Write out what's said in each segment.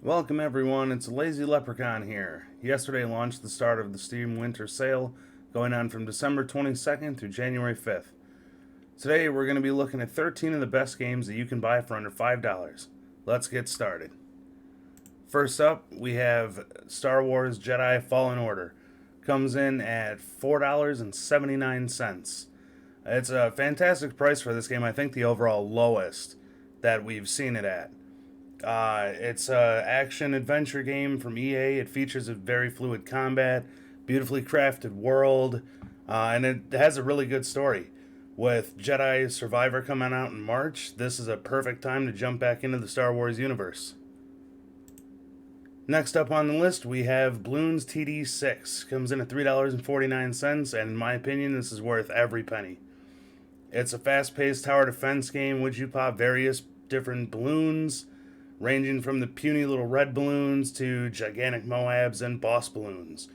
Welcome everyone, it's Lazy Leprechaun here. Yesterday launched the start of the Steam Winter Sale, going on from December 22nd through January 5th. Today we're going to be looking at 13 of the best games that you can buy for under $5. Let's get started. First up, we have Star Wars Jedi Fallen Order. Comes in at $4.79. It's a fantastic price for this game. I think the overall lowest that we've seen it at. It's an action adventure game from EA. It features a very fluid combat, beautifully crafted world, and it has a really good story. With Jedi Survivor coming out in March, this is a perfect time to jump back into the Star Wars universe. Next up on the list, we have Bloons TD 6. Comes in at $3.49, and in my opinion, this is worth every penny. It's a fast-paced tower defense game, which you pop various different balloons, ranging from the puny little red balloons to gigantic Moabs and boss balloons.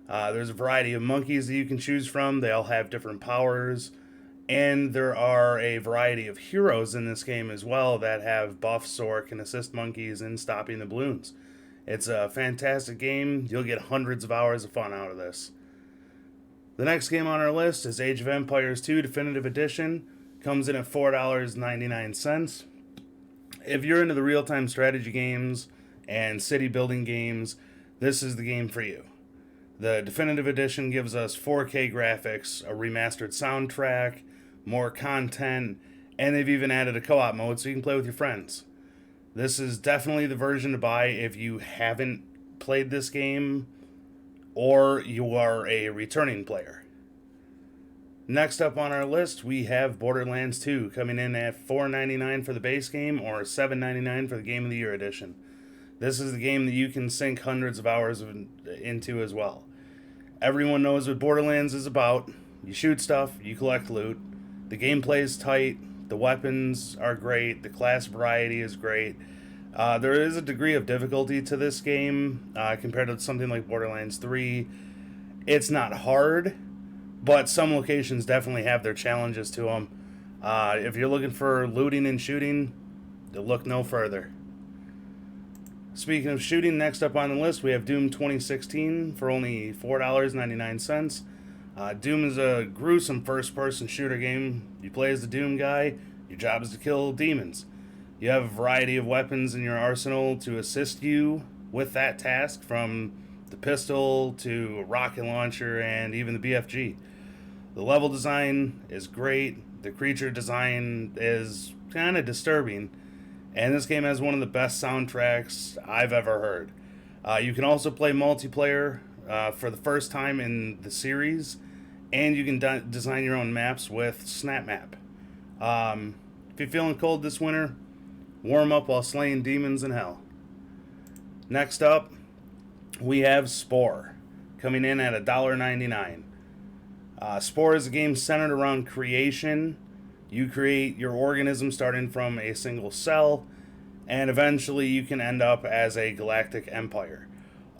There's a variety of monkeys that you can choose from. They all have different powers. And there are a variety of heroes in this game as well that have buffs or can assist monkeys in stopping the balloons. It's a fantastic game. You'll get hundreds of hours of fun out of this. The next game on our list is Age of Empires 2 Definitive Edition. Comes in at $4.99. If you're into the real-time strategy games and city building games, this is the game for you. The Definitive Edition gives us 4K graphics, a remastered soundtrack, more content, and they've even added a co-op mode so you can play with your friends. This is definitely the version to buy if you haven't played this game or you are a returning player. Next up on our list, we have Borderlands 2 coming in at $4.99 for the base game or $7.99 for the Game of the Year edition. This is the game that you can sink hundreds of hours into as well. Everyone knows what Borderlands is about. You shoot stuff, you collect loot. The gameplay is tight, the weapons are great, the class variety is great. There is a degree of difficulty to this game compared to something like Borderlands 3. It's not hard, but some locations definitely have their challenges to them. If you're looking for looting and shooting, look no further. Speaking of shooting, next up on the list, we have Doom 2016 for only $4.99. Doom is a gruesome first-person shooter game. You play as the Doom guy. Your job is to kill demons. You have a variety of weapons in your arsenal to assist you with that task, from the pistol to a rocket launcher and even the BFG. The level design is great. The creature design is kind of disturbing. And this game has one of the best soundtracks I've ever heard. You can also play multiplayer for the first time in the series. And you can design your own maps with Snap Map. If you're feeling cold this winter, warm up while slaying demons in hell. Next up, we have Spore, coming in at $1.99. Spore is a game centered around creation. You create your organism starting from a single cell, and eventually you can end up as a galactic empire.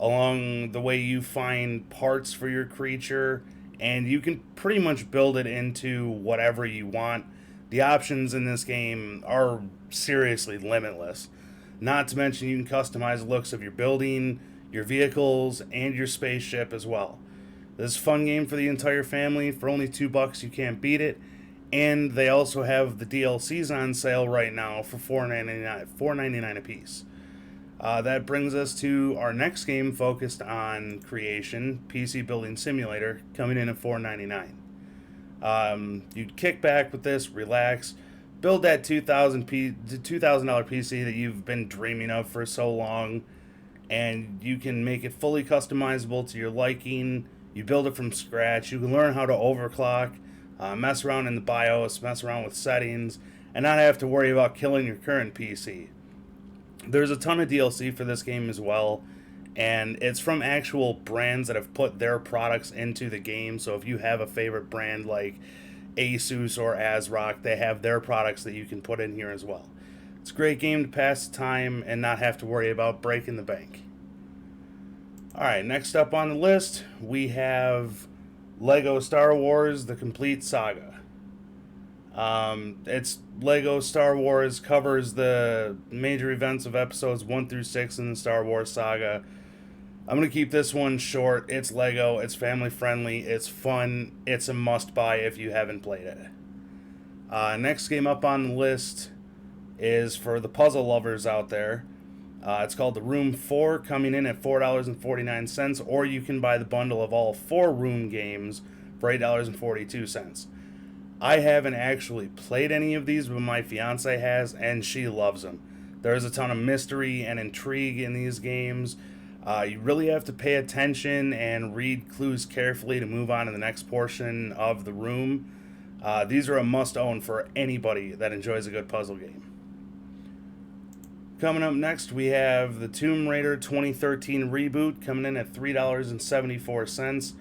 Along the way, you find parts for your creature, and you can pretty much build it into whatever you want. The options in this game are seriously limitless. Not to mention, you can customize the looks of your building, your vehicles, and your spaceship as well. This is a fun game for the entire family. For only $2, you can't beat it. And they also have the DLCs on sale right now for $4.99 a piece. That brings us to our next game focused on creation, PC Building Simulator, coming in at $4.99. You'd kick back with this, relax, build that $2,000 PC that you've been dreaming of for so long, and you can make it fully customizable to your liking. You build it from scratch. You can learn how to overclock, mess around in the BIOS, mess around with settings, and not have to worry about killing your current PC. There's a ton of DLC for this game as well, and it's from actual brands that have put their products into the game. So if you have a favorite brand like Asus or ASRock, they have their products that you can put in here as well. It's a great game to pass the time and not have to worry about breaking the bank. Alright, next up on the list, we have Lego Star Wars The Complete Saga. It's Lego Star Wars, covers the major events of episodes 1 through 6 in the Star Wars saga. I'm going to keep this one short. It's Lego, it's family friendly, it's fun, it's a must buy if you haven't played it. Next game up on the list is for the puzzle lovers out there. It's called The Room 4, coming in at $4.49, or you can buy the bundle of all 4 Room games for $8.42. I haven't actually played any of these, but my fiance has, and she loves them. There's a ton of mystery and intrigue in these games. You really have to pay attention and read clues carefully to move on to the next portion of the room. These are a must-own for anybody that enjoys a good puzzle game. Coming up next, we have the Tomb Raider 2013 reboot coming in at $3.74.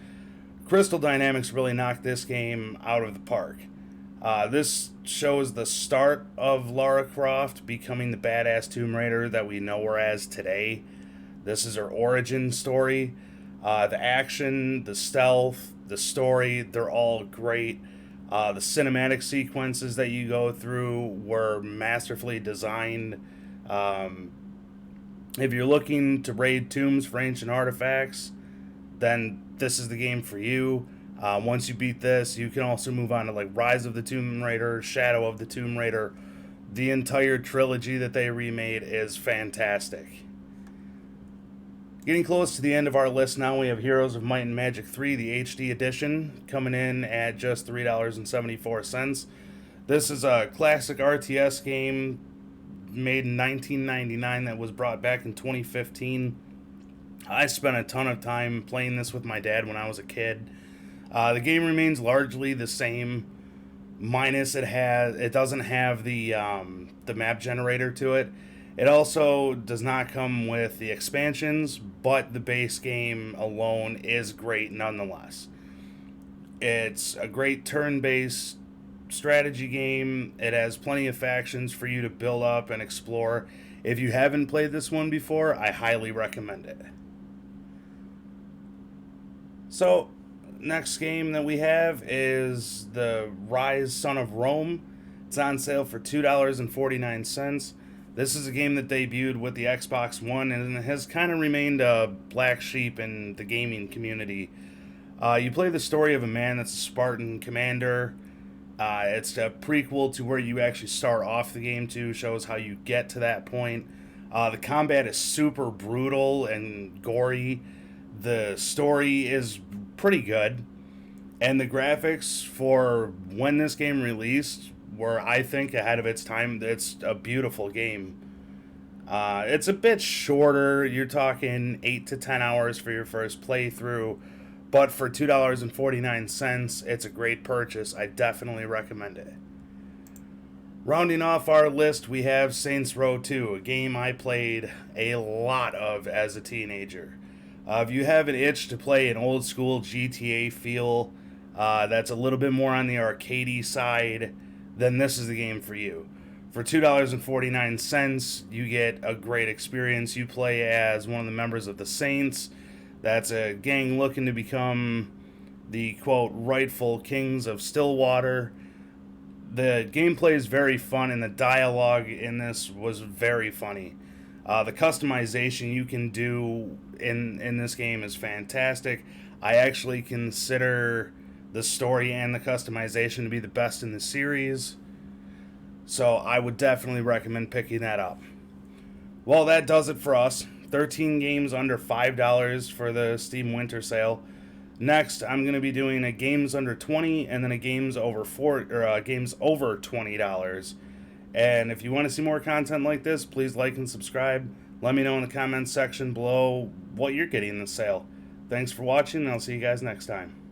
Crystal Dynamics really knocked this game out of the park. This shows the start of Lara Croft becoming the badass Tomb Raider that we know her as today. This is her origin story. The action, the stealth, the story, they're all great. The cinematic sequences that you go through were masterfully designed. If you're looking to raid tombs for ancient artifacts, then this is the game for you. Once you beat this, you can also move on to like Rise of the Tomb Raider, Shadow of the Tomb Raider. The entire trilogy that they remade is fantastic. Getting close to the end of our list now, we have Heroes of Might and Magic 3, the HD edition, coming in at just $3.74. This is a classic RTS game made in 1999 that was brought back in 2015. I spent a ton of time playing this with my dad when I was a kid. The game remains largely the same, minus it doesn't have the map generator to it. It also does not come with the expansions, but the base game alone is great nonetheless. It's a great turn-based strategy game. It has plenty of factions for you to build up and explore. If you haven't played this one before, I highly recommend it. So, next game that we have is the Ryse Son of Rome. It's on sale for $2.49. This is a game that debuted with the Xbox One and has kind of remained a black sheep in the gaming community. You play the story of a man that's a Spartan commander. It's a prequel to where you actually start off the game to, shows how you get to that point. The combat is super brutal and gory. The story is pretty good. And the graphics for when this game released were, I think, ahead of its time. It's a beautiful game. It's a bit shorter. You're talking 8 to 10 hours for your first playthrough. But for $2.49, it's a great purchase. I definitely recommend it. Rounding off our list, we have Saints Row 2, a game I played a lot of as a teenager. If you have an itch to play an old school GTA feel that's a little bit more on the arcadey side, then this is the game for you. For $2.49, you get a great experience. You play as one of the members of the Saints. That's a gang looking to become the, quote, rightful kings of Stillwater. The gameplay is very fun, and the dialogue in this was very funny. The customization you can do in this game is fantastic. I actually consider the story and the customization to be the best in the series. So I would definitely recommend picking that up. Well, that does it for us. 13 games under $5 for the Steam Winter Sale. Next, I'm going to be doing a games under $20 and then a games over games over $20. And if you want to see more content like this, please like and subscribe. Let me know in the comments section below what you're getting in the sale. Thanks for watching, and I'll see you guys next time.